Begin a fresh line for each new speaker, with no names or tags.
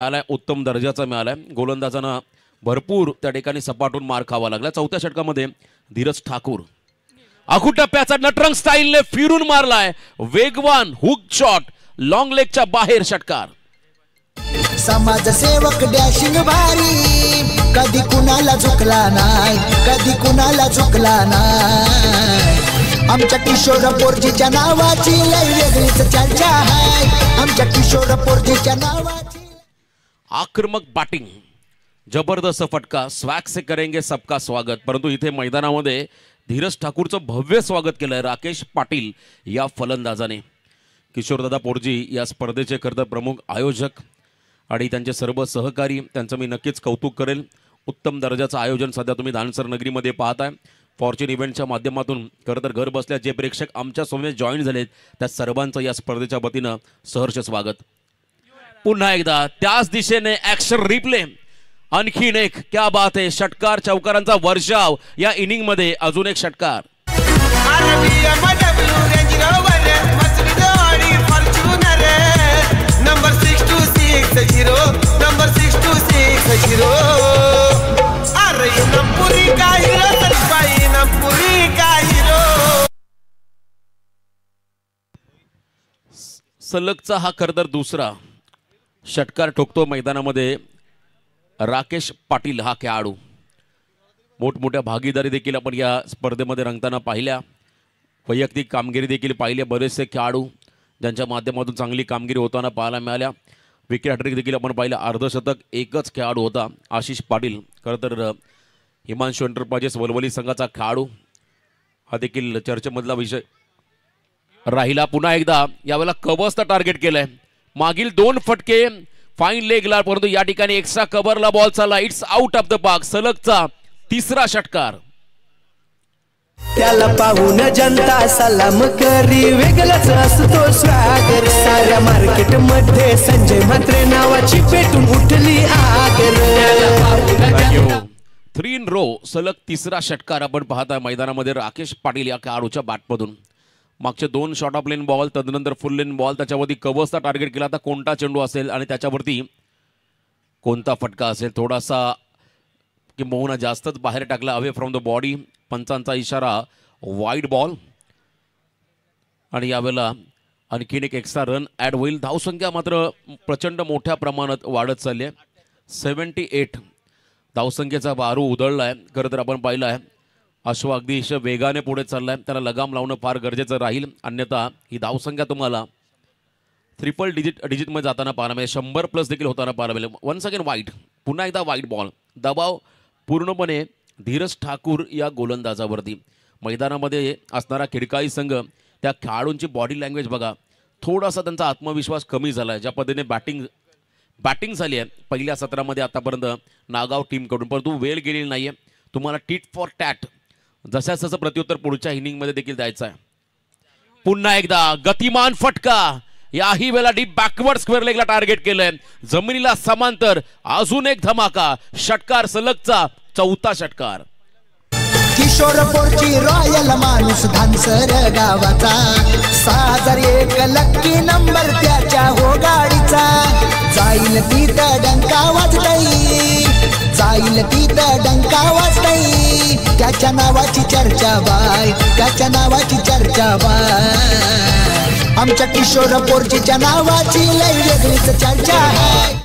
आलाय उत्तम दर्जाचा मिळालाय। गोलंदाजांना भरपूर त्या ठिकाणी सपाटून मार खावा लागला। चौथ्या षटकामध्ये धीरज ठाकूर आखू टप्प्याचा नटरंग स्टाईलने फिरून मारलाय, वेगवान हुक शॉट, लॉंग लेगच्या बाहेर षटकार।
समाजसेवक डॅशिंग भारी, कधी कुणाला झुकला नाही, कधी कुणाला झुकला नाही। आमच्या किशोर पोरजीच्या नावाची लय वेगळीच चर्चा आहे, आमच्या किशोर पोरजीच्या नावाची।
आक्रमक बॅटिंग, जबरदस्त फटका, स्वॅग से करेंगे सबका स्वागत। परंतु इथे मैदानामध्ये धीरज ठाकूरचं भव्य स्वागत केलंय राकेश पाटील या फलंदाजाने। किशोरदादा पोरजी या स्पर्धेचे खरं प्रमुख आयोजक आणि त्यांचे सर्व सहकारी, त्यांचं मी नक्कीच कौतुक करेल। उत्तम दर्जाचं आयोजन सध्या तुम्ही धानसर नगरीमध्ये पाहताय। फॉर्च्यून इव्हेंटच्या माध्यमातून खरं तर घर बसल्या जे प्रेक्षक आमच्या सोबत जॉईन झालेत त्या सर्वांचं या स्पर्धेच्या वतीनं सहर्ष स्वागत। पुन्हा एकदा त्याच दिशेने ॲक्शन रिप्ले, आणखीन एक क्या बात आहे, षटकार चौकारांचा वर्षाव या इनिंग मध्ये। अजून एक षटकार, सलगचा हा खरं तर दुसरा षटकार ठोकतो मैदानामध्ये राकेश पाटील हा खेळाडू। मोठमोठ्या भागीदारी देखील आपण या स्पर्धेमध्ये रंगताना पाहिल्या, वैयक्तिक कामगिरी देखील पाहिली। बरेचसे खेळाडू ज्यांच्या माध्यमातून चांगली कामगिरी होताना पाहायला मिळाल्या। विकेट हॅट्रिक देखील आपण पाहिलं। अर्धशतक एकच खेळाडू होता आशिष पाटील, खरं तर हिमांशू एंटरप्राइजेस वलवली संघाचा खेळाडू, हा देखील चर्चेमधला विषय राहिला। पुन्हा एकदा यावेळेला कव्हर्सला टार्गेट केलंय, मागील 2 फटके फाईन लेगला, परंतु या ठिकाणी एक्स्ट्रा कव्हरला बॉल चालला, it's out of the park. सलगचा तिसरा षटकार,
त्याला पाहून जनता सलाम करी, वेगळाच असतो स्वागर। साऱ्या मार्केट मध्ये संजय म्हात्रे नावाची पेटून उठली आगर।
3 in row सलग तिसरा षटकार आपण पाहता मैदानामध्ये राकेश पाटील या खेळाडूच्या बॅटमधून। मागचे 2 शॉर्ट ऑफ लेन बॉल, तदनंतर फुल लेन बॉल, त्याच्यावरती कव्हर्सचा टार्गेट केला। आता कोणता चेंडू असेल आणि त्याच्यावरती कोणता फटका असेल, थोडासा किंबहुना जास्तच बाहेर टाकला, अवे फ्रॉम द बॉडी। पंचांचा इशारा वाईड बॉल, आणि यावेळेला आणखीन एक एक्स्ट्रा रन ॲड होईल। धावसंख्या मात्र प्रचंड मोठ्या प्रमाणात वाढत चालली आहे। 78 धावसंख्येचा बारू उधळलाय। खरं तर आपण पाहिलं आहे अश्व अगदी वेगाने पुढे चाललाय, त्याला लगाम लावणं फार गरजेचं राहील, अन्यथा ही धावसंख्या तुम्हाला ट्रिपल डिजिटमध्ये जाताना पाहायला मिळेल, 100+ देखील होताना पाहायला मिळेल। वन्स अगेन वाईट, पुन्हा एकदा वाईट बॉल, दबाव पूर्णपणे धीरज ठाकूर या गोलंदाजावरती। मैदानामध्ये असणारा खिडकाई संघ, त्या खेळाडूंची बॉडी लँग्वेज बघा, थोडासा त्यांचा आत्मविश्वास कमी झाला आहे। ज्या पद्धतीने बॅटिंग झाली आहे पहिल्या सत्रामध्ये आतापर्यंत नागाव टीमकडून, परंतु वेळ गेलेली नाही आहे। तुम्हाला टीट फॉर टॅट जसं प्रत्युत्तर पुढच्या इनिंगमध्ये देखील द्यायचं आहे। पुन्हा एकदा गतिमान फटका, याही वेळेला डीप बॅकवर्ड स्क्वेअर लेगला टार्गेट केलंय, जमिनीला समांतर। अजून एक धमाका षटकार, सलगचा चौथा षटकार।
किशोर पोरची रॉयल माणूस धानसर गावाचा, 6001 लक्की नंबर त्याच्या हो गाडीचा। जाईल तिथं डंका वाजतई, जाईल तिथं डंका वाजतई, त्याच्या नावाची चर्चा बाय, त्याच्या नावाची चर्चा बाय। आमच्या किशोर पोरजीच्या नावाची लय वेगळीच चर्चा आहे।